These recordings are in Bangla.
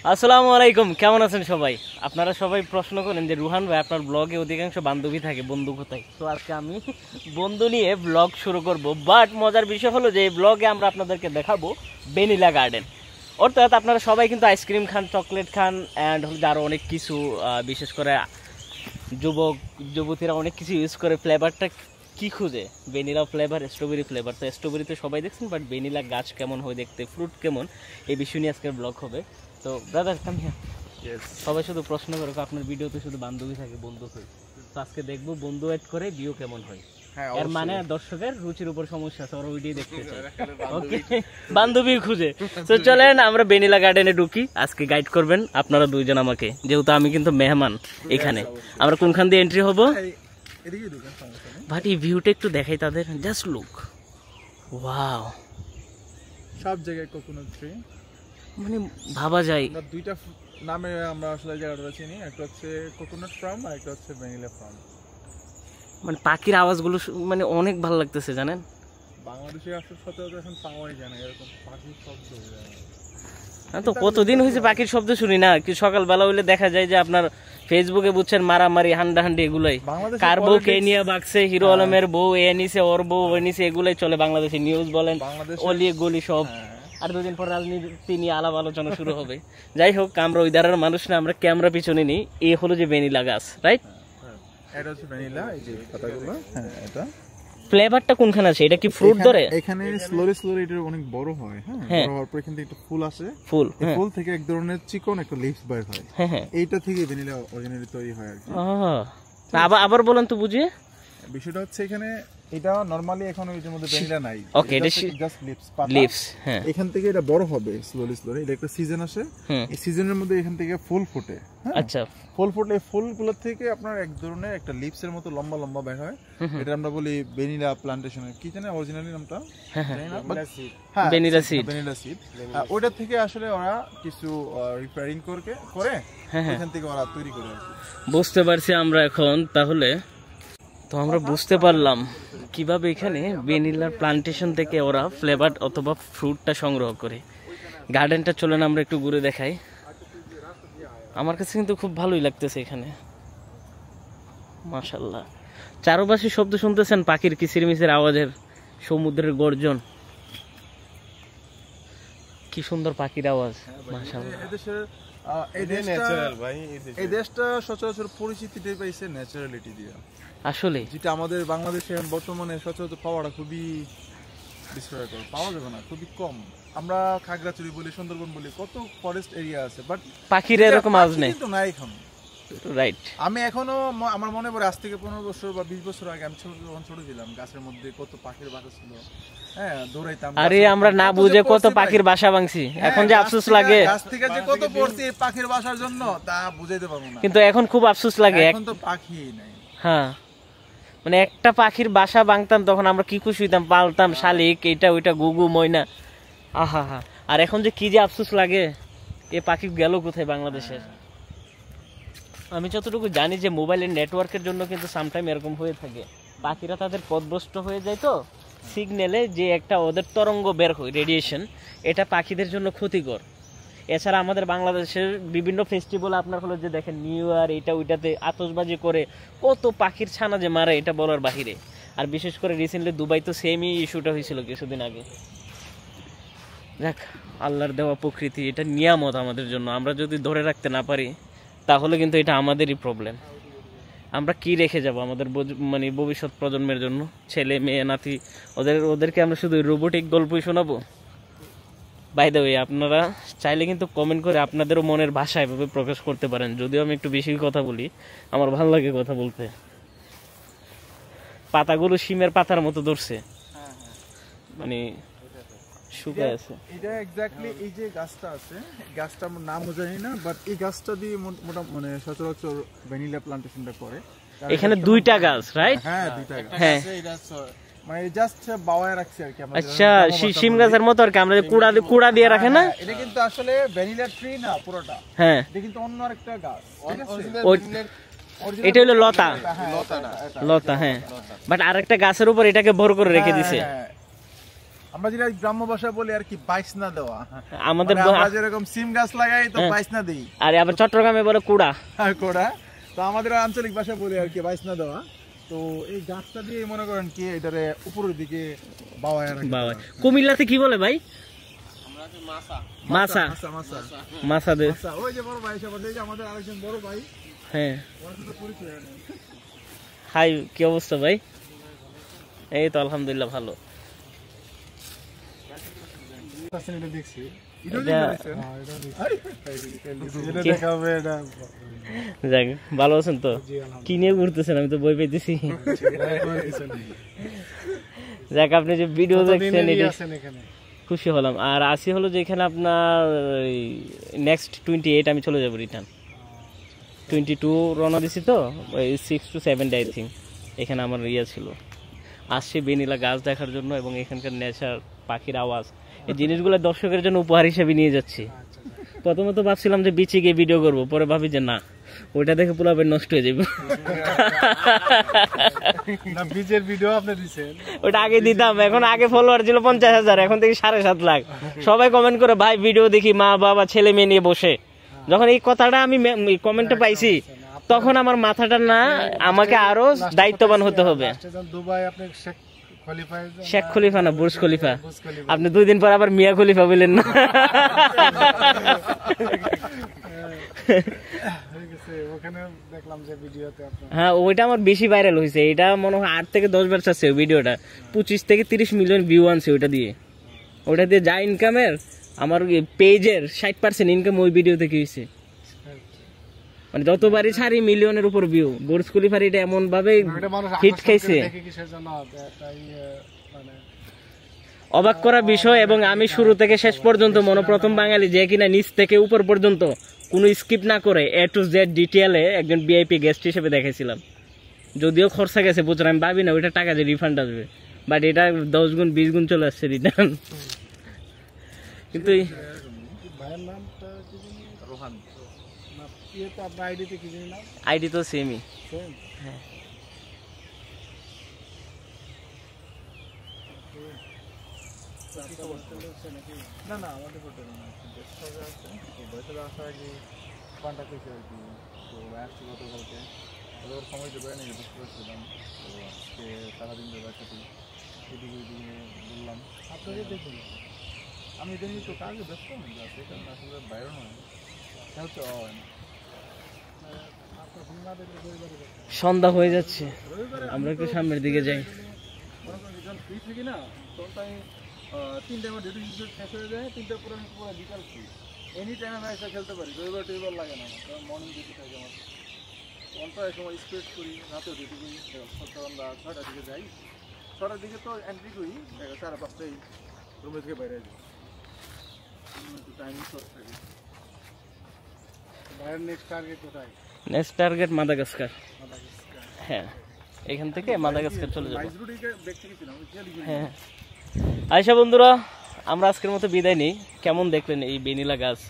আসসালামু আলাইকুম, কেমন আছেন সবাই? আপনারা সবাই প্রশ্ন করেন যে রুহান ভাই আপনার ব্লগে অধিকাংশ বান্ধবী থাকে, বন্ধু কোথায়? তো আজকে আমি বন্ধু নিয়ে ব্লগ শুরু করব। বাট মজার বিষয় হলো যে এই ব্লগে আমরা আপনাদেরকে দেখাবো ভ্যানিলা গার্ডেন। অর্থাৎ আপনারা সবাই কিন্তু ice cream Khan, chocolate Khan, and হলো আরও অনেক কিছু, বিশেষ করে যুবক যুবতীরা অনেক কিছু ইউজ করে। ফ্লেভারটা কি খুঁজে? Vanilla flavour, strawberry flavour. তো স্ট্রবেরিতে সবাই দেখছেন, বাট ভ্যানিলা গাছ কেমন হয় দেখতে, ফ্রুট কেমন, এই বিষয় নিয়ে আজকের ব্লগ হবে। তো ব্রাদার কাম হিয়ার। সবাই শুধু প্রশ্ন করে আপনার ভিডিওতে শুধু বান্ধবী থাকে, বন্ধু হয়। তো আজকে দেখবো বন্ধু এড করে ভিউ কেমন হয়। এর মানে দর্শকের রুচির উপর সমস্যা আছে, ওরা ওইটাই দেখতে চায়। ওকে, বান্ধবী খুঁজে। তো চলেন আমরা ভ্যানিলা গার্ডেনে ঢুকি। আজকে গাইড করবেন আপনারা দুইজন আমাকে, যেহেতু আমি কিন্তু মেহমান এখানে। আমরা কোনখান দিয়ে এন্ট্রি হবো? বাট এই ভিউটা একটু দেখাই তাদের, জাস্ট লুক। ওয়াও, সব জায়গায় কোকোনাট ট্রি। মানে ভাবা যায় দুইটা নামে আমরা আসলে জায়গাটা চিনি, একটা হচ্ছে কোকোনাট ফার্ম আর একটা হচ্ছে ভ্যানিলা ফার্ম। মানে পাখির আওয়াজগুলো মানে অনেক ভালো লাগতেছে জানেন। বাংলাদেশে আসলে সচরাচর এখন পাওয়াই যায় না এরকম পাখির শব্দ। তো কতদিন হয়েছে পাখির শব্দ শুনি না। কি সকালবেলা হইলে দেখা যায় যে আপনার ফেসবুকে বুঝছেন মারামারি, হান্ডাহান্ডি, এগুলাই। কার বউ কে নিয়ে বাগছে, হিরো আলমের বউ এ নিছে, ওর বউ ওই নিছে, এগুলাই চলে বাংলাদেশে। নিউজ বলেন, অলি গলি সব। আর দুদিন পর রাজনীতি নিয়ে আলাপ আলোচনা শুরু হবে। যাই হোক, আমরা ওই ধারার মানুষ না, আমরা ক্যামেরা পিছনে নিই। এই হলো যে ভ্যানিলা গাছ, রাইট? এটা হচ্ছে ভ্যানিলা, এই যে পাতাগুলো। হ্যাঁ, এটা ফ্লেভারটা কোনখানে আছে? এটা কি ফ্রুট ধরে? এখানে স্লোলি এটা অনেক বড় হয়। হ্যাঁ, বড় হওয়ার পর এখান থেকে একটা ফুল আসে। ফুল থেকে এক ধরনের চিকন একটা লিভস বের হয়। হ্যাঁ, এইটা থেকে ভ্যানিলা অরিজিনালি তৈরি হয় আর কি। আবার বলেন তো বুঝিয়ে। বিষয়টা হচ্ছে এখানে এটা নরমালি এখন ওই যে মধ্যে ভ্যানিলা নাই। ওকে, এটা জাস্ট লিভস। হ্যাঁ, এখান থেকে এটা বড় হবে স্লোলি। এটা একটা সিজন আসে, এই সিজনের মধ্যে এখান থেকে ফুল ফোটে। আচ্ছা, ফুল ফুটলে ফুলগুলো থেকে আপনার এক ধরনের একটা লিভস এর মতো লম্বা লম্বা বের হয়। এটা আমরা বলি ভ্যানিলা প্ল্যান্টেশনের, কি জানেন অরিজিনালি নামটা? Vanilla seed. ওটা থেকে আসলে ওরা কিছু রিপেয়ারিং করে এখান থেকে ওরা তৈরি করে। বুঝতে পারছি আমরা এখন। তাহলে তো আমরা বুঝতে পারলাম কিভাবে এখানে ভ্যানিলার প্লান্টেশন থেকে ওরা ফ্লেভার অথবা ফ্রুটটা সংগ্রহ করে। গার্ডেনটা চলেন আমরা একটু ঘুরে দেখাই। আমার কাছে কিন্তু খুব ভালোই লাগতেছে এখানে, মাশাআল্লাহ। চারপাশে শব্দ শুনতেছেন, পাখির কিচিরমিচির আওয়াজের, সমুদ্রের গর্জন। কি সুন্দর পাখির আওয়াজ, মাশাআল্লাহ। এই দেশটা সচরাচর পরিচিতিটাই পাইছে ন্যাচারালিটি দিয়ে। আসলে যেটা আমাদের বাংলাদেশে বর্তমানে সচরাচর পাওয়াটা খুবই বিস্ময়কর, পাওয়া যাবে না, খুবই কম। আমরা খাগড়াছড়ি বলি, সুন্দরবন বলি, কত ফরেস্ট এরিয়া আছে, বাট পাখির এরকম আওয়াজ নেই। কিন্তু না এখন, রাইট। আমি এখনো আমার মনে পড়ে আজ থেকে 15 বছর বা 20 বছর আগে আমি যখন ছোট ছিলাম, গাছের মধ্যে কত পাখির বাসা ছিল। হ্যাঁ, দৌড়াইতাম। আরে আমরা না বুঝে কত পাখির বাসা ভাঙছি, এখন যে আফসোস লাগে। গাছ থেকে যে কত পড়ছি পাখির বাসার জন্য তা বুঝাইতে পারবো না, কিন্তু এখন খুব আফসোস লাগে, এখন তো পাখি নাই। হ্যাঁ, মানে একটা পাখির বাসা ভাঙতাম তখন আমরা কি খুশি হইতাম, পালতাম শালিক, এটা ওইটা, গুগু, ময়না, আহা হা। আর এখন যে কি যে আফসোস লাগে, এ পাখি গেল কোথায় বাংলাদেশের। আমি যতটুকু জানি যে মোবাইলের নেটওয়ার্কের জন্য কিন্তু সামটাইম এরকম হয়ে থাকে, পাখিরা তাদের পথভ্রষ্ট হয়ে যায়। তো সিগন্যালে যে একটা ওদের তরঙ্গ বের হয়, রেডিয়েশন, এটা পাখিদের জন্য ক্ষতিকর। এছাড়া আমাদের বাংলাদেশের বিভিন্ন ফেস্টিভ্যাল আপনার হলো যে দেখেন, নিউ ইয়ার, এটা ওইটাতে আতশবাজি করে কত পাখির ছানা যে মারে, এটা বলার বাহিরে। আর বিশেষ করে রিসেন্টলি দুবাই তো সেমই ইস্যুটা হয়েছিল কিছুদিন আগে। দেখ, আল্লাহর দেওয়া প্রকৃতি, এটা নিয়ামত আমাদের জন্য। আমরা যদি ধরে রাখতে না পারি তাহলে কিন্তু এটা আমাদেরই প্রবলেম। আমরা কি রেখে যাব আমাদের মানে ভবিষ্যৎ প্রজন্মের জন্য, ছেলে মেয়ে নাতি, ওদেরকে আমরা শুধু রোবোটিক গল্পই শোনাবো? বাই দ্য ওয়ে, আপনারা চাইলে কিন্তু কমেন্ট করে আপনাদেরও মনের ভাষা এভাবে প্রকাশ করতে পারেন। যদিও আমি একটু বেশি কথা বলি, আমার ভালো লাগে কথা বলতে। পাতাগুলো শিমের পাতার মতো ধরছে, মানে শুকায় আছে। এটা এক্স্যাক্টলি এই যে গাছটা আছে, গাছটা আমার নামও জানি না, বাট এই গাছটা দিয়ে মোটামুটি মানে সচরাচর ভ্যানিলা প্লান্টেশনটা করে। এখানে দুইটা গাছ, রাইট? হ্যাঁ, দুইটা গাছ। হ্যাঁ, মানে জাস্ট বাওয়ায় রাখছে আর কি। আচ্ছা, শিম গাছের মতো আর কি, আমরা কুড়া দিয়ে রাখে না। এটা কিন্তু আসলে ভ্যানিলা ট্রি না পুরোটা। হ্যাঁ, এটা কিন্তু অন্য আরেকটা গাছ। এটা হলো লতা। হ্যাঁ, বাট আরেকটা গাছের উপর এটাকে ভর করে রেখে দিছে। আমরা যেটা গ্রাম্য ভাষা বলি আর কি বাইস না দেওয়া, আমাদের মানে আমরা যেরকম সিম গাছ লাগাই তো বাইস না দেই, আরে আবার চট্টগ্রামে বলে কুড়া কোড়া, তো আমাদের আঞ্চলিক ভাষা বলি আর কি বাইস না দেওয়া। তো এই গাছটা দিয়ে মনে করেন কি এটারে উপরের দিকে বাওয়ায় রাখে। কুমিল্লাতে কি বলে ভাই? মাছা মাছা মাছা মাছা দে। আচ্ছা, ওই যে বড় ভাই এসে বসে, এই যে আমাদের আরেকজন বড় ভাই, হ্যাঁ ওর সাথে পরিচয় নেই। হাই, কি অবস্থা ভাই? এই তো আলহামদুলিল্লাহ ভালো। এটা দেখছি, যাক, ভালো আছেন তো? কি নিয়ে ঘুরতেছেন? আমি তো বই পেয়েছি। যাক, আপনি যে ভিডিও দেখছেন এটা খুশি হলাম। আর আসি হলো যে এখানে আপনার নেক্সট 28 আমি চলে যাবো রিটার্ন। 22 রওনা দিছি তো, ওই 6 to 7 ডে আই থিঙ্ক। এখানে আমার ছিল আসছি বেনিলা গাছ দেখার জন্য এবং এখানকার নেচার, পাখির আওয়াজ, এই জিনিসগুলো দর্শকের জন্য উপহার হিসেবে নিয়ে যাচ্ছি। প্রথমে তো ভাবছিলাম যে বিচে গিয়ে ভিডিও করবো, পরে ভাবি যে না, ওইটা দেখে পুরোপুরি নষ্ট হয়ে যাবে। বিচের ভিডিও আপনি দিছেন, ওইটা আগে দিতাম, এখন আগে ফলোয়ার ছিল 50,000, এখন থেকে 7.5 লাখ। সবাই কমেন্ট করে ভাই ভিডিও দেখি মা বাবা ছেলে মেয়ে নিয়ে বসে। যখন এই কথাটা আমি কমেন্টে পাইছি তখন আমার মাথাটা না, আমাকে আরো দায়িত্ববান হতে হবে। দুবাই আপনি শেখ খলিফা না বুর্জ খলিফা, আপনি 2 দিন পর আবার মিয়া খলিফা বললেন না। হ্যাঁ, ওইটা আমার বেশি ভাইরাল হয়েছে। এটা মনে হয় 8 থেকে 10 বার চাচ্ছে ভিডিওটা, 25 থেকে 30 মিলিয়ন ভিউ আনছে ওইটা দিয়ে। ওটা দিয়ে যা ইনকামের, আমার পেজের 60% ইনকাম ওই ভিডিও থেকে হয়েছে। মানে যতবারই ছাড়ি মিলিয়নের উপর ভিউ। বুর্জ খলিফার এটা এমন ভাবে হিট খাইছে, অবাক করা বিষয়। এবং আমি শুরু থেকে শেষ পর্যন্ত প্রথম বাঙালি যে কিনা নিচ থেকে উপর পর্যন্ত কোনো স্কিপ না করে A to Z ডিটেইলে একজন VIP গেস্ট হিসেবে দেখাইছিলাম। যদিও খরচা গেছে প্রচুর, আমি ভাবি না ওইটা টাকা যে রিফান্ড আসবে, বাট এটা 10 গুণ 20 গুণ চলে আসছে রিটার্ন। কিন্তু আইডি তো সেমই। হ্যাঁ, না না আমাদের হোটেল না, বছরে আসা আগে কন্ট্যাক্ট হয়েছে আর কি। তো আসছি গতকালকে, ওদের সময় দেবে নাকি বুঝতে পারছিলাম। তো আজকে সারাদিন দেবে সাথে এদিকে বললাম আপনাদের দেখুন, আমি দেখি তো কাজে ব্যস্ত হয়ে যাচ্ছে, কারণ আসলে বাইরে নয় খেলতে হয় না। সন্ধ্যা হয়ে যাচ্ছে, আমরা একটু সামনের দিকে যাই। ফ্রি থাকি না, তখন আমি 3 টাইমে ডিউটি শেষ হয়ে যায়, 3টার পরে আমি পুরো বিকাল ফ্রি, এনি টাইম আমি এসে খেলতে পারি। রবিবার টেবিল লাগে না আমার, কারণ মর্নিং ডিউটি থাকে আমার। অন্তর সময় স্পেস করি, রাতেও ডিউটি করি। আমরা 6টার দিকে যাই, 6টার দিকে তো এন্ট্রি করি, 5:30টায় রুমে থেকে বাইরে যাই, একটু টাইমিং শর্ট থাকে। বাইরের নেক্সট টার্গেট কোথায়? Next target Madagascar. হ্যাঁ, এখান থেকে মাদাগাস্কার চলে যাবো। হ্যাঁ, আয়শা বন্ধুরা, আমরা আজকের মতো বিদায় নিই। কেমন দেখলেন এই বেনিলা গাছ?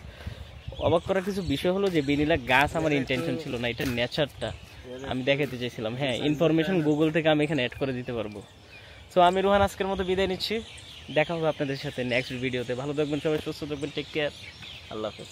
অবাক করার কিছু বিষয় হলো যে বেনিলা গাছ আমার ইন্টেনশন ছিল না, এটা নেচারটা আমি দেখাতে চাইছিলাম। হ্যাঁ, ইনফরমেশন গুগল থেকে আমি এখানে অ্যাড করে দিতে পারবো। সো আমি রোহান আজকের মতো বিদায় নিচ্ছি। দেখা হবে আপনাদের সাথে নেক্সট ভিডিওতে। ভালো থাকবেন সবাই, সুস্থ থাকবেন, টেক কেয়ার, আল্লাহ হাফেজ।